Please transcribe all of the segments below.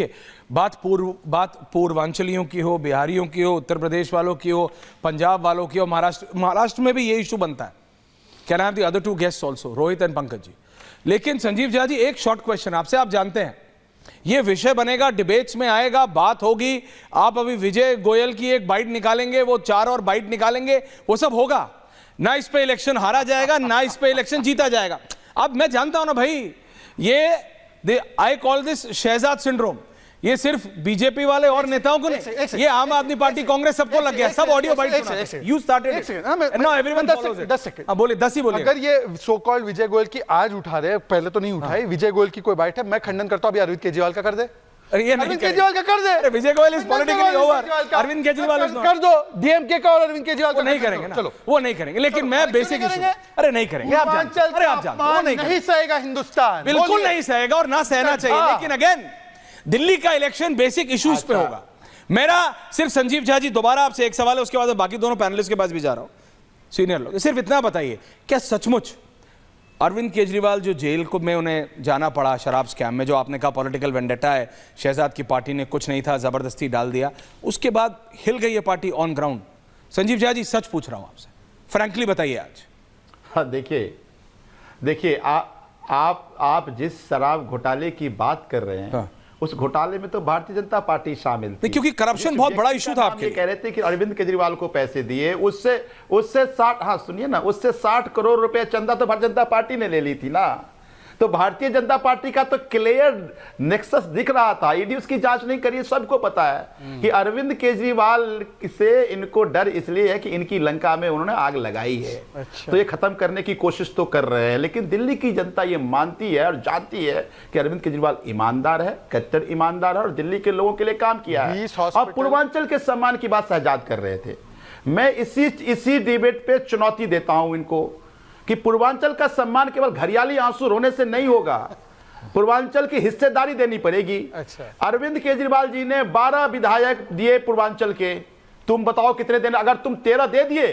देखिए, बात पूर्वांचलियों की हो, बिहारियों की हो, उत्तर प्रदेश वालों की हो, पंजाब वालों की हो, महाराष्ट्र में भी ये इशू बनता है। Can I have the other two guests also, Rohit and Pankaj ji. लेकिन संजीव झा जी, एक शॉर्ट क्वेश्चन आपसे। आप जानते हैं ये विषय बनेगा, डिबेट्स में आएगा, बात होगी। आप अभी विजय गोयल की एक बाइट निकालेंगे, वो 4 और बाइट निकालेंगे, वो सब होगा ना। इस पे इलेक्शन हारा जाएगा, ना इस पे इलेक्शन जीता जाएगा। अब मैं जानता हूं ना भाई, ये I call this Shahzad syndrome. ये सिर्फ बीजेपी वाले और नेताओं को नहीं, ये आम आदमी पार्टी, कांग्रेस, सबको लग गया। सब audio bite you started, now everyone follows it. 10 second बोले 10 ही बोले। अगर ये सो कॉल्ड विजय गोयल की आज उठा रहे, पहले तो नहीं उठाई, विजय गोयल की कोई बाइट है, मैं खंडन करता हूं, अभी अरविंद केजरीवाल का कर दे। ये अरविंद केजरीवाल का कर दे। Vijay Goel is politically over, Arvind Kejriwal is not. कर दो डीएमके का और अरविंद केजरीवाल का। नहीं करेंगे ना, चलो वो नहीं करेंगे। लेकिन मैं बेसिक इशू, अरे नहीं करेंगे, आप जानते, अरे आप जानते, वो नहीं सहेगा हिंदुस्तान, बिल्कुल नहीं सहेगा और ना सहना चाहिए। लेकिन अगेन, दिल्ली का इलेक्शन बेसिक इश्यूज पे होगा। मेरा सिर्फ संजीव झा जी, दोबारा आपसे एक सवाल है, उसके बाद बाकी दोनों पैनलिस्ट के पास भी जा रहा हूं, सीनियर लोग। सिर्फ इतना बताइए, क्या सचमुच अरविंद केजरीवाल जो जेल को में उन्हें जाना पड़ा शराब स्कैम में, जो आपने कहा पॉलिटिकल वेंडेटा है, शहजाद की पार्टी ने कुछ नहीं था, जबरदस्ती डाल दिया, उसके बाद हिल गई ये party on ground? Sanjeev Jha ji, सच पूछ रहा हूं आपसे, फ्रैंकली बताइए आज। हाँ, देखिए आप जिस शराब घोटाले की बात कर रहे हैं, हाँ, उस घोटाले में तो भारतीय जनता पार्टी शामिल थी, क्योंकि करप्शन बहुत बड़ा इशू था आपके लिए। कह रहे थे कि अरविंद केजरीवाल को पैसे दिए, उससे 60, हाँ सुनिए ना, उससे 60 करोड़ रुपए चंदा तो भारतीय जनता पार्टी ने ले ली थी ना। तो भारतीय जनता पार्टी का तो क्लियर नेक्सस दिख रहा था। ईडी उसकी जांच नहीं करी, सबको पता है कि अरविंद केजरीवाल से इनको डर इसलिए है कि इनकी लंका में उन्होंने आग लगाई है। अच्छा। तो ये खत्म करने की कोशिश तो कर रहे हैं, लेकिन दिल्ली की जनता ये मानती है और जानती है कि अरविंद केजरीवाल ईमानदार है, कट्टर ईमानदार है और दिल्ली के लोगों के लिए काम किया है। और पूर्वांचल के सम्मान की बात शहजाद कर रहे थे। मैं इसी डिबेट पे चुनौती देता हूं इनको कि पूर्वांचल का सम्मान केवल घरियाली आंसू रोने से नहीं होगा, पूर्वांचल की हिस्सेदारी देनी पड़ेगी। अच्छा। अरविंद केजरीवाल जी ने 12 विधायक दिए पूर्वांचल के, तुम बताओ कितने देने? अगर तुम 13 दे दिए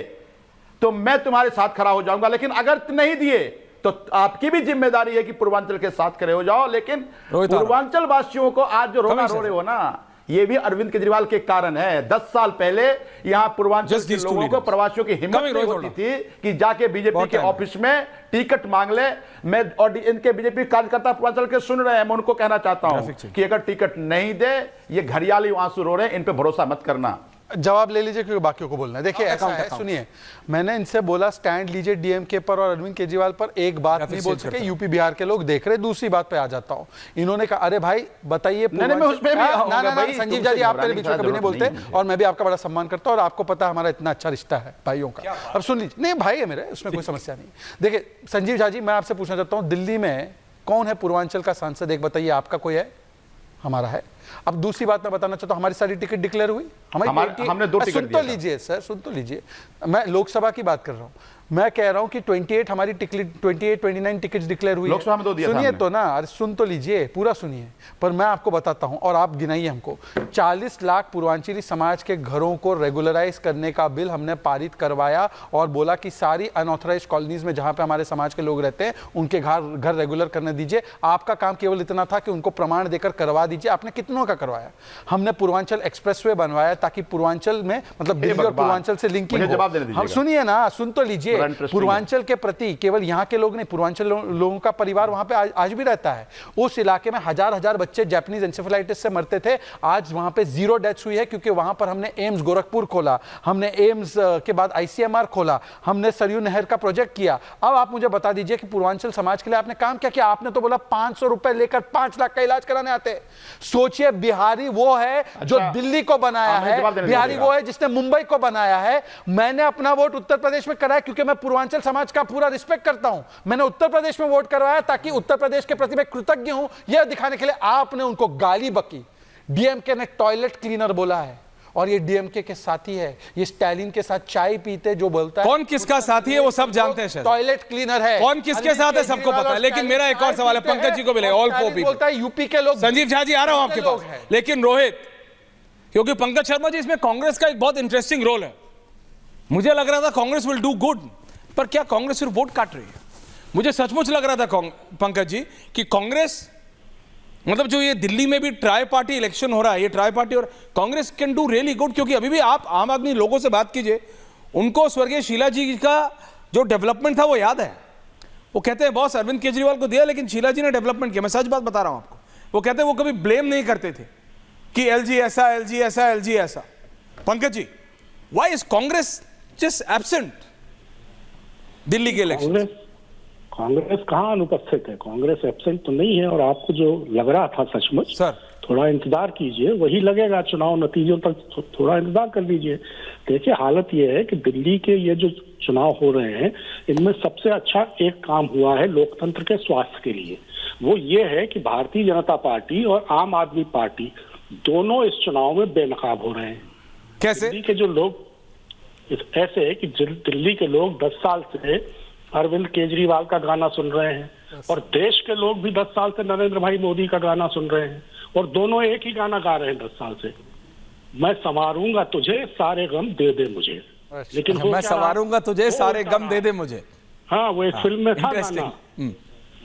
तो मैं तुम्हारे साथ खड़ा हो जाऊंगा, लेकिन अगर नहीं दिए तो आपकी भी जिम्मेदारी है कि पूर्वांचल के साथ खड़े हो जाओ। लेकिन पूर्वांचल वासियों को आज जो रोना रो रहे हो ना, ये भी अरविंद केजरीवाल के कारण है। 10 साल पहले यहाँ पूर्वांचल के लोगों को, प्रवासियों की हिम्मत नहीं होती थी कि जाके बीजेपी के ऑफिस में टिकट मांग ले। मैं और इनके बीजेपी कार्यकर्ता पूर्वांचल के सुन रहे हैं, मैं उनको कहना चाहता हूं कि अगर टिकट नहीं दे, ये घरियाली आंसू रो रहे हैं, इन पे भरोसा मत करना। जवाब ले लीजिए क्योंकि बाकियों को बोलना है। देखिए ऐसा है, सुनिए, मैंने इनसे बोला स्टैंड लीजिए डीएमके पर और अरविंद केजरीवाल पर, एक बात नहीं बोल सके, यूपी बिहार के लोग देख रहे। दूसरी बात पे आ जाता हूं, इन्होंने कहा अरे भाई बताइए, संजीव झा जी आप मेरे बीच में कभी नहीं बोलते और मैं भी आपका बड़ा सम्मान करता हूं और आपको पता है हमारा इतना अच्छा रिश्ता है भाइयों का। अब सुन लीजिए, नहीं भाई है मेरे, उसमें कोई समस्या नहीं। देखिए संजीव झा जी, मैं आपसे पूछना चाहता हूँ, दिल्ली में कौन है पूर्वांचल का सांसद? एक बताइए, आपका कोई है? हमारा है। अब दूसरी बात मैं बताना चाहता हूं, हमारी सारी टिकट डिक्लेयर हुई, हमने 2 टिकट सुन तो लीजिए सर, सुन तो लीजिए, मैं लोकसभा की बात कर रहा हूं। मैं कह रहा हूं कि 28 हमारी टिकट 28-29 टिकट्स डिक्लेयर हुई। लोकसभा में 2 दिया, सुनिए तो ना, अरे सुन तो लीजिए, पूरा सुनिए, पर मैं आपको बताता हूं और आप गिनाइए हमको। 40 लाख पूर्वांचली समाज के घरों को रेगुलराइज करने का बिल हमने पारित करवाया और बोला कि सारी अनऑथराइज कॉलोनीज में जहां पे हमारे समाज के लोग रहते हैं उनके घर रेगुलर करने दीजिए। आपका काम केवल इतना था कि उनको प्रमाण देकर करवा दीजिए। आपने कितनों का करवाया? हमने पूर्वांचल एक्सप्रेसवे बनवाया ताकि पूर्वांचल में, मतलब दिल्ली और पूर्वांचल से लिंकिंग हो। हम सुनिए ना, सुन तो लीजिए, पूर्वांचल के प्रति केवल यहाँ के लोग नहीं, पूर्वांचल लोगों का परिवार वहां पे आज भी रहता है। उस इलाके में हजार बच्चे जापानीज एंसेफेलाइटिस से मरते थे, आज वहां पे 0 डेथ्स हुई है क्योंकि वहां पर हमने एम्स गोरखपुर खोला, हमने एम्स के बाद आईसीएमआर खोला, हमने सरयू नहर का प्रोजेक्ट किया। अब आप मुझे बता दीजिए कि पूर्वांचल समाज के लिए आपने काम क्या किया? आपने तो बोला 500 रुपए लेकर 5 लाख का इलाज कराने आते। सोचिए, बिहारी वो है जो दिल्ली को बनाया है, बिहारी वो है जिसने मुंबई को बनाया है। मैंने अपना वोट उत्तर प्रदेश में कराया क्योंकि मैं पूर्वांचल समाज का पूरा रिस्पेक्ट करता हूं। मैंने उत्तर प्रदेश में वोट करवाया ताकि उत्तर प्रदेश के प्रति मैं कृतज्ञ हूं, यह दिखाने के लिए। आपने उनको गाली बकी, डीएमके ने टॉयलेट क्लीनर बोला है और ये डीएमके के साथी है, ये स्टालिन के साथ चाय पीते जो बोलता है। कौन किसका साथी है वो सब जानते हैं, टॉयलेट क्लीनर है। कौन किसके साथ है सबको पता है। लेकिन मेरा एक और सवाल है, पंकज जी को मिले, ऑल फोर पीपल बोलता है यूपी के लोग। संजीव झा जी आ रहा हूं आपके पास, लेकिन रोहित, क्योंकि पंकज शर्मा जी, इसमें कांग्रेस का एक बहुत इंटरेस्टिंग रोल है। मुझे लग रहा था कांग्रेस विल डू गुड, पर क्या कांग्रेस सिर्फ वोट काट रही है? मुझे सचमुच लग रहा था पंकज जी कि कांग्रेस मतलब जो ये दिल्ली में भी ट्राई पार्टी इलेक्शन हो रहा है, ये ट्राई पार्टी और Congress can do really good, क्योंकि अभी भी आप आम आदमी लोगों से बात कीजिए, उनको स्वर्गीय शीला जी का जो डेवलपमेंट था वो याद है। वो कहते हैं बॉस अरविंद केजरीवाल को दिया, लेकिन शीला जी ने डेवलपमेंट किया। मैं सच बात बता रहा हूं आपको। वो कहते हैं वो कभी ब्लेम नहीं करते थे कि एलजी ऐसा, एलजी ऐसा, एलजी ऐसा। Pankaj ji, why is Congress just absent Delhi के इलेक्शन? कांग्रेस कहाँ अनुपस्थित है, कांग्रेस एब्सेंट तो नहीं है। और आपको जो लग रहा था सचमुच, सर थोड़ा इंतजार कीजिए, वही लगेगा चुनाव नतीजों तक, थोड़ा इंतजार कर लीजिए। देखिए हालत ये है कि दिल्ली के ये जो चुनाव हो रहे हैं, इनमें सबसे अच्छा एक काम हुआ है लोकतंत्र के स्वास्थ्य के लिए। वो ये है कि भारतीय जनता पार्टी और आम आदमी पार्टी दोनों इस चुनाव में बेनकाब हो रहे हैं। कैसे? दिल्ली के जो लोग ऐसे है कि दिल्ली के लोग 10 साल से अरविंद केजरीवाल का गाना सुन रहे हैं, और देश के लोग भी 10 साल से नरेंद्र भाई मोदी का गाना सुन रहे हैं, और दोनों एक ही गाना गा रहे हैं 10 साल से, मैं संवारूंगा तुझे सारे गम दे दे मुझे। लेकिन मैं संवारूंगा तुझे सारे गम दे दे मुझे। हाँ, वो एक फिल्म में था गाना,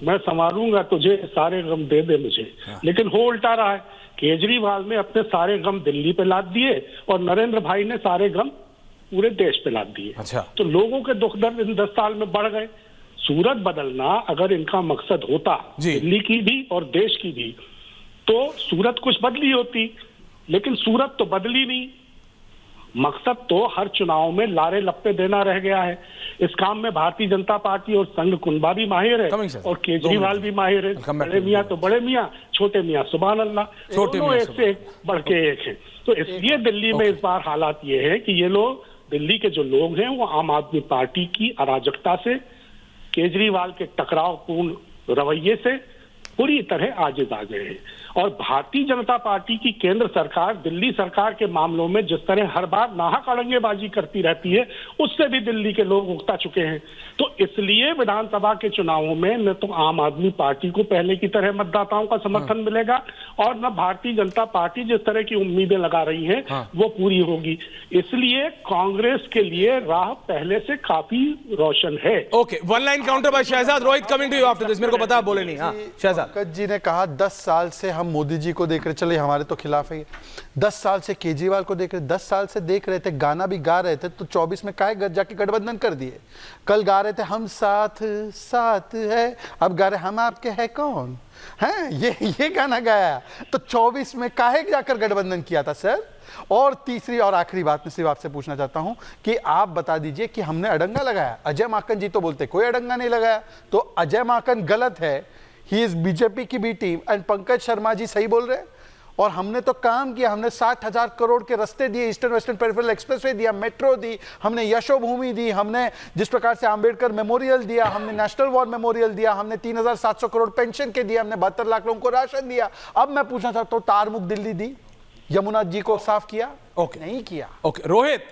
मैं संवारूंगा तुझे सारे गम दे दे मुझे। लेकिन हो उल्टा रहा है, केजरीवाल ने अपने सारे गम दिल्ली पे लाद दिए और नरेंद्र भाई ने सारे गम पूरे देश पे लाद दिए। अच्छा। तो लोगों के दुख दर्द इन 10 साल में बढ़ गए। सूरत बदलना अगर इनका मकसद होता, दिल्ली की भी और देश की भी, तो सूरत कुछ बदली होती, लेकिन सूरत तो बदली नहीं। मकसद तो हर चुनाव में लारे लप्पे देना रह गया है। इस काम में भारतीय जनता पार्टी और संघ कुनबा भी माहिर है और केजरीवाल भी माहिर है। बड़े मियाँ तो बड़े मियाँ, छोटे मियाँ सुभान अल्लाह, दोनों एक से एक बढ़ के एक है। तो इसलिए दिल्ली में इस बार हालात ये है कि ये लोग, दिल्ली के जो लोग हैं, वो आम आदमी पार्टी की अराजकता से, केजरीवाल के टकरावपूर्ण रवैये से पूरी तरह आजिज आ गए हैं। और भारतीय जनता पार्टी की केंद्र सरकार दिल्ली सरकार के मामलों में जिस तरह हर बार नाहक अड़ंगेबाजी करती रहती है, उससे भी दिल्ली के लोग उकता चुके हैं। तो इसलिए विधानसभा के चुनावों में न तो आम आदमी पार्टी को पहले की तरह मतदाताओं का समर्थन मिलेगा, और न भारतीय जनता पार्टी जिस तरह की उम्मीदें लगा रही है वो पूरी होगी। इसलिए कांग्रेस के लिए राह पहले से काफी रोशन है। Okay, one line counter by Shahzad. Rohit, coming to you after this. मेरे को पता बोले नहीं। हाँ शहजाद। पंकज जी ने कहा 10 साल से हम मोदी जी को देख रहे, चले हमारे तो खिलाफ है, 10 साल से केजरीवाल को देख रहे, 10 साल से देख रहे थे, गाना भी गा रहे थे, तो 24 में काहे जाके गठबंधन कर दिए? कल गा रहे थे हम साथ साथ है, अब गा रहे हम आपके है कौन हैं, ये गाना गाया, तो 24 में काहे जाकर गठबंधन किया था सर? और तीसरी और आखिरी बात मैं सिर्फ आपसे पूछना चाहता हूं कि आप बता दीजिए कि हमने अड़ंगा लगाया। अजय माकन जी तो बोलते कोई अड़ंगा नहीं लगाया, तो अजय माकन गलत है, ही इज बीजेपी की B team, and Pankaj Sharma ji सही बोल रहे हैं। और हमने तो काम किया, हमने 60,000 करोड़ के रास्ते दिए, ईस्टर्न वेस्टर्न पेरिफेरल एक्सप्रेसवे दिया, मेट्रो दी, हमने यशोभूमि दी, हमने जिस प्रकार से अंबेडकर मेमोरियल दिया, हमने नेशनल वॉर मेमोरियल दिया, हमने 3,700 करोड़ पेंशन के दिया, हमने 72 लाख लोगों को राशन दिया। अब मैं पूछना चाहता हूं, तारमुख दिल्ली दी, यमुना जी को साफ किया? ओके, नहीं किया। ओके रोहित,